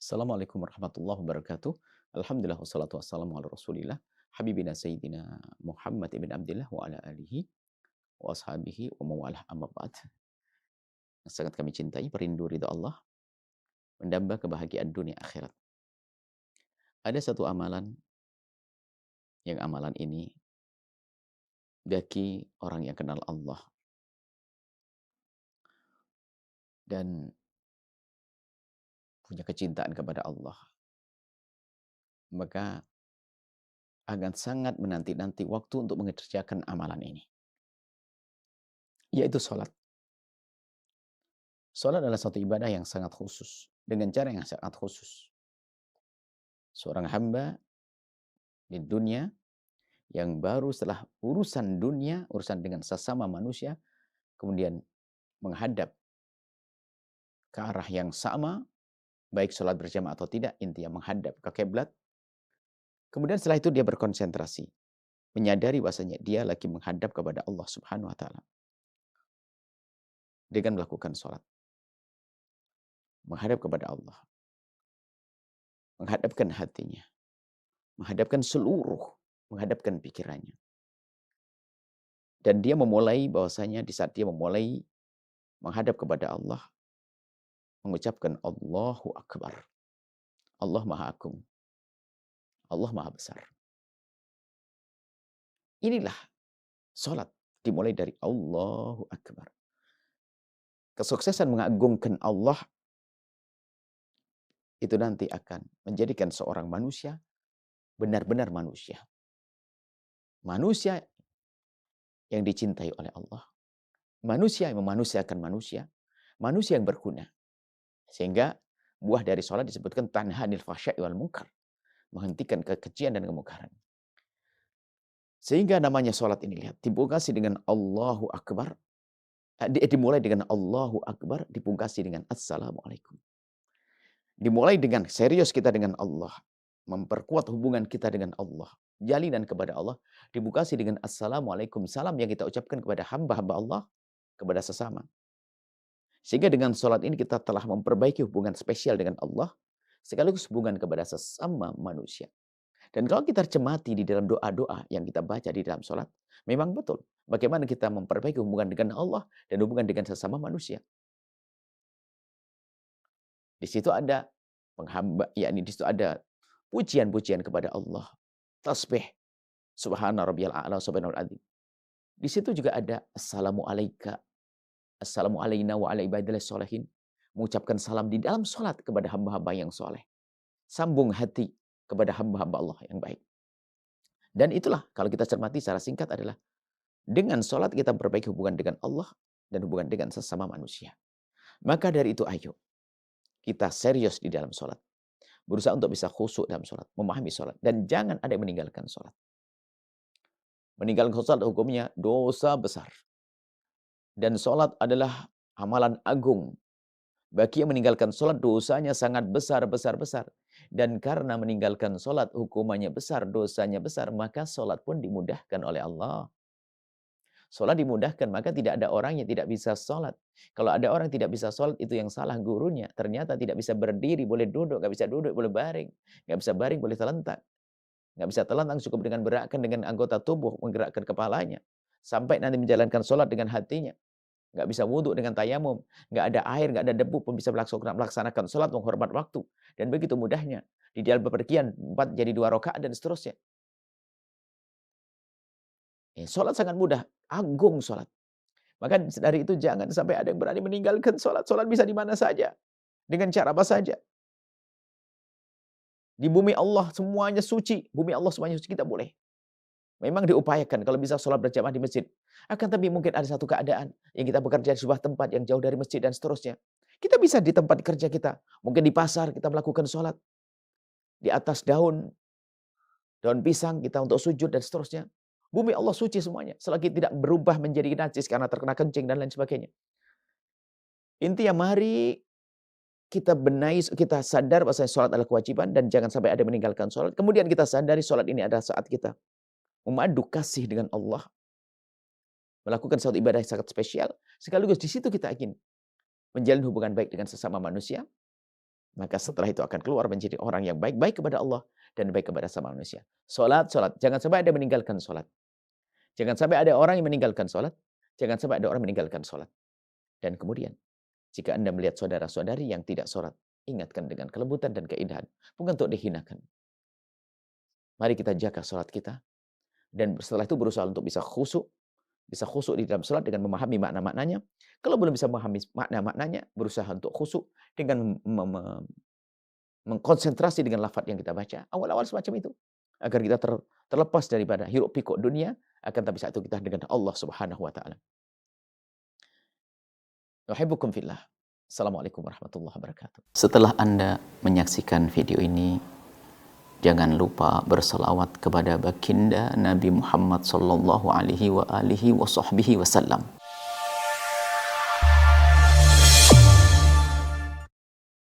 Assalamualaikum warahmatullahi wabarakatuh. Alhamdulillah wassalatu wassalamu ala Rasulillah habibina sayyidina Muhammad ibn Abdullah wa ala alihi wa ashabihi wa mawalah amma ba'd. Sangat kami cintai, perindu ridha Allah, mendamba kebahagiaan dunia akhirat. Ada satu amalan yang amalan ini bagi orang yang kenal Allah dan punya kecintaan kepada Allah, maka akan sangat menanti-nanti waktu untuk mengerjakan amalan ini, yaitu sholat. Sholat adalah satu ibadah yang sangat khusus, dengan cara yang sangat khusus. Seorang hamba di dunia yang baru setelah urusan dunia, urusan dengan sesama manusia, kemudian menghadap ke arah yang sama, baik sholat berjamaah atau tidak, intinya menghadap ke kiblat. Kemudian setelah itu dia berkonsentrasi, menyadari bahasanya dia lagi menghadap kepada Allah Subhanahu wa taala dengan melakukan sholat. Menghadap kepada Allah, menghadapkan hatinya, menghadapkan pikirannya. Dan dia memulai bahwasanya di saat dia memulai menghadap kepada Allah, mengucapkan Allahu Akbar. Allah Maha Agung. Allah Maha Besar. Inilah sholat dimulai dari Allahu Akbar. Kesuksesan mengagungkan Allah itu nanti akan menjadikan seorang manusia benar-benar manusia. Manusia yang dicintai oleh Allah. Manusia yang memanusiakan manusia. Manusia yang berguna. Sehingga buah dari sholat disebutkan tanhanil fahsya'i wal munkar. Menghentikan kekejian dan kemungkaran. Sehingga namanya sholat ini, lihat, dipungkasi dengan Allahu Akbar. Dimulai dengan Allahu Akbar, dipungkasi dengan Assalamualaikum. Dimulai dengan serius kita dengan Allah. Memperkuat hubungan kita dengan Allah. Jalinan kepada Allah. Dipungkasi dengan Assalamualaikum. Salam yang kita ucapkan kepada hamba-hamba Allah. Kepada sesama. Sehingga dengan sholat ini kita telah memperbaiki hubungan spesial dengan Allah. Sekaligus hubungan kepada sesama manusia. Dan kalau kita cermati di dalam doa-doa yang kita baca di dalam sholat. Memang betul. Bagaimana kita memperbaiki hubungan dengan Allah. Dan hubungan dengan sesama manusia. Di situ ada penghamba, yakni di situ ada pujian-pujian kepada Allah. Tasbih. Subhana rabbiyal a'la subhanal adzim. Di situ juga ada assalamu alaika. Assalamu alaina wa ala ibadillah sholihin. Mengucapkan salam di dalam sholat kepada hamba-hamba yang soleh. Sambung hati kepada hamba-hamba Allah yang baik. Dan itulah kalau kita cermati secara singkat adalah dengan sholat kita memperbaiki hubungan dengan Allah dan hubungan dengan sesama manusia. Maka dari itu ayo kita serius di dalam sholat. Berusaha untuk bisa khusyuk dalam sholat. Memahami sholat. Dan jangan ada yang meninggalkan sholat. Meninggalkan sholat hukumnya dosa besar. Dan sholat adalah amalan agung. Bagi yang meninggalkan sholat dosanya sangat besar. Dan karena meninggalkan sholat hukumannya besar, dosanya besar. Maka sholat pun dimudahkan oleh Allah. Sholat dimudahkan, maka tidak ada orang yang tidak bisa sholat. Kalau ada orang yang tidak bisa sholat, itu yang salah gurunya. Ternyata tidak bisa berdiri, boleh duduk. Nggak bisa duduk, boleh baring. Nggak bisa baring, boleh terlentak. Nggak bisa terlentang, cukup dengan berakkan dengan anggota tubuh, menggerakkan kepalanya. Sampai nanti menjalankan sholat dengan hatinya. Nggak bisa wudhu dengan tayamum. Nggak ada air, nggak ada debu pun bisa melaksanakan sholat, menghormat waktu. Dan begitu mudahnya. Di dalam bepergian, 4 jadi 2 rakaat dan seterusnya. Sholat sangat mudah, agung sholat. Maka dari itu jangan sampai ada yang berani meninggalkan sholat. Sholat bisa di mana saja, dengan cara apa saja. Di bumi Allah semuanya suci, bumi Allah semuanya suci, kita boleh. Memang diupayakan kalau bisa sholat berjamaah di masjid. Akan tapi mungkin ada satu keadaan yang kita bekerja di sebuah tempat yang jauh dari masjid dan seterusnya. Kita bisa di tempat kerja kita, mungkin di pasar kita melakukan sholat. Di atas daun pisang kita untuk sujud dan seterusnya. Bumi Allah suci semuanya. Selagi tidak berubah menjadi najis karena terkena kencing dan lain sebagainya. Intinya mari kita benahi, kita sadar bahwa sholat adalah kewajiban dan jangan sampai ada meninggalkan sholat. Kemudian kita sadari sholat ini adalah saat kita memadu kasih dengan Allah. Melakukan suatu ibadah yang sangat spesial. Sekaligus di situ kita ingin menjalin hubungan baik dengan sesama manusia. Maka setelah itu akan keluar menjadi orang yang baik-baik kepada Allah dan baik kepada sama manusia. Salat. Jangan sampai ada meninggalkan salat. Jangan sampai ada orang yang meninggalkan salat. Jangan sampai ada orang meninggalkan salat. Dan kemudian, jika Anda melihat saudara-saudari yang tidak salat, ingatkan dengan kelembutan dan keindahan. Bukan untuk dihinakan. Mari kita jaga salat kita. Dan setelah itu berusaha untuk bisa khusyuk di dalam salat dengan memahami makna-maknanya. Kalau belum bisa memahami makna-maknanya, berusaha untuk khusyuk dengan mengkonsentrasi dengan lafaz yang kita baca. Awal-awal semacam itu. Agar kita terlepas daripada hiruk pikuk dunia, akan tapi saat itu kita dengan Allah Subhanahu wa taala. Nuhibbukum fillah. Assalamualaikum warahmatullahi wabarakatuh. Setelah Anda menyaksikan video ini, jangan lupa berselawat kepada baginda Nabi Muhammad sallallahu alaihi wa alihi wa sahbihi wasallam.